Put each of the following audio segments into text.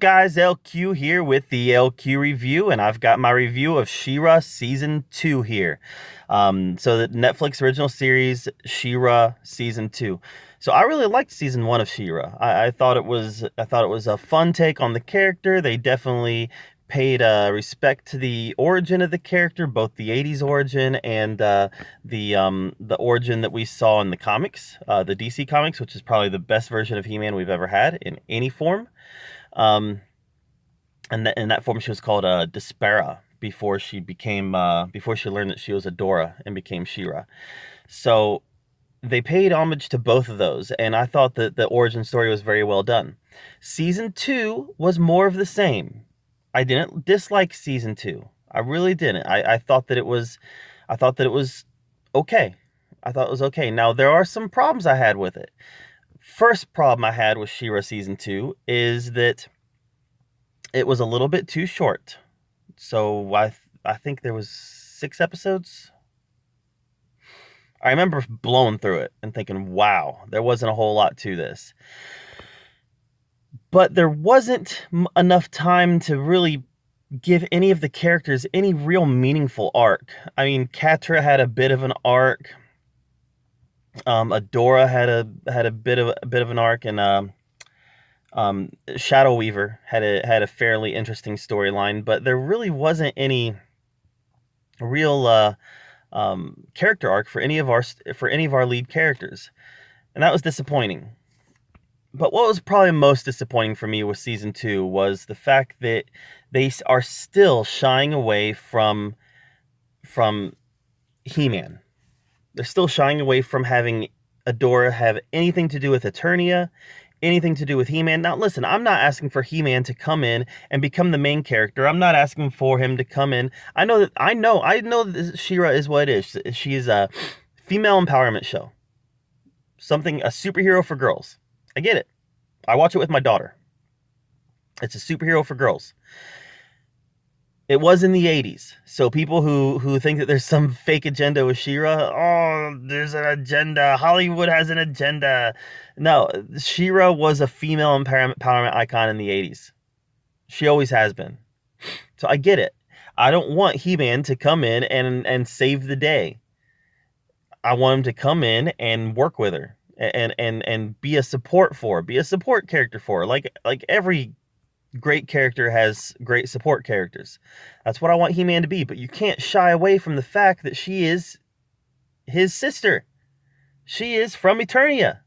guys? LQ here with the LQ review, and I've got my review of She-Ra Season 2 here. So the Netflix original series, She-Ra Season 2. So I really liked Season 1 of She-Ra. I thought it was a fun take on the character. They definitely paid respect to the origin of the character, both the 80s origin and the origin that we saw in the comics, the DC comics, which is probably the best version of He-Man we've ever had in any form. And in that form, she was called Despera before she learned that she was Adora and became She-Ra. So they paid homage to both of those, and I thought that the origin story was very well done. Season 2 was more of the same. I didn't dislike Season 2. I really didn't. I thought that it was okay. I thought it was okay. Now, there are some problems I had with it. First problem I had with She-Ra Season 2 is that it was a little bit too short. So I think there was 6 episodes. I remember blowing through it and thinking, wow, there wasn't a whole lot to this. But there wasn't enough time to really give any of the characters any real meaningful arc. I mean, Catra had a bit of an arc. Adora had a bit of an arc, and Shadow Weaver had a fairly interesting storyline, but there really wasn't any real character arc for any of our lead characters, and that was disappointing. But what was probably most disappointing for me with Season 2 was the fact that they are still shying away from He-Man. They're still shying away from having Adora have anything to do with Eternia, anything to do with He-Man. Now, listen, I'm not asking for He-Man to come in and become the main character. I'm not asking for him to come in. I know that She-Ra is what it is. She is a female empowerment show. A superhero for girls. I get it. I watch it with my daughter. It's a superhero for girls. It was in the 80s. So people who think that there's some fake agenda with She-Ra, oh, there's an agenda. Hollywood has an agenda. No, She-Ra was a female empowerment icon in the 80s. She always has been. So I get it. I don't want He-Man to come in and save the day. I want him to come in and work with her and be a support character for her. Like every great character has great support characters. That's what I want He-Man to be, but you can't shy away from the fact that she is his sister. She is from Eternia.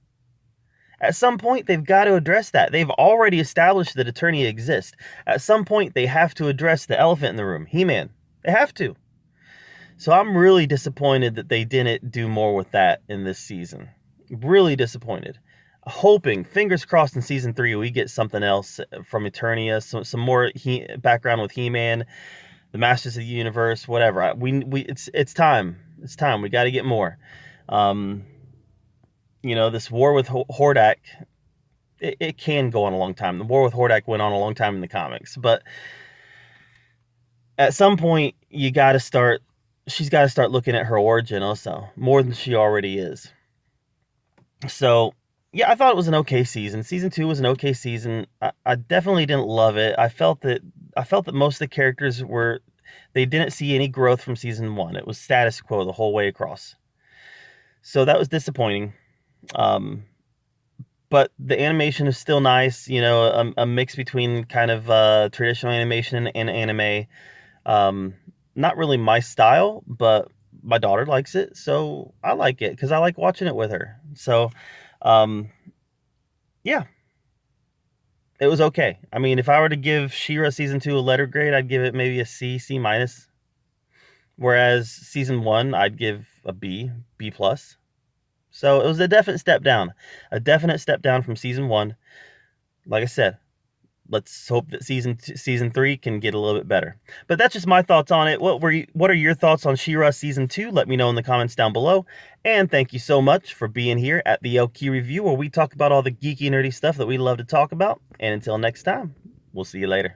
At some point, they've got to address that. They've already established that Eternia exists. At some point, they have to address the elephant in the room, He-Man. They have to. So I'm really disappointed that they didn't do more with that in this season. Really disappointed. Hoping, fingers crossed, in Season 3 we get something else from Eternia, some more background with He-Man, the Masters of the Universe, whatever. It's time. It's time. We got to get more. This war with Hordak, it can go on a long time. The war with Hordak went on a long time in the comics, but at some point she's got to start looking at her origin also, more than she already is. So yeah, I thought it was an okay season. Season 2 was an okay season. I definitely didn't love it. I felt that most of the characters they didn't see any growth from Season 1. It was status quo the whole way across. So that was disappointing. But the animation is still nice. A mix between kind of traditional animation and anime. Not really my style, but my daughter likes it, so I like it because I like watching it with her. So yeah, it was okay. I mean, if I were to give She-Ra Season 2 a letter grade, I'd give it maybe a C minus. Whereas Season 1, I'd give a B plus. So it was a definite step down. A definite step down from Season 1. Like I said, let's hope that Season 3 can get a little bit better. But that's just my thoughts on it. What are your thoughts on She-Ra Season 2? Let me know in the comments down below. And thank you so much for being here at the LQ Review, where we talk about all the geeky, nerdy stuff that we love to talk about. And until next time, we'll see you later.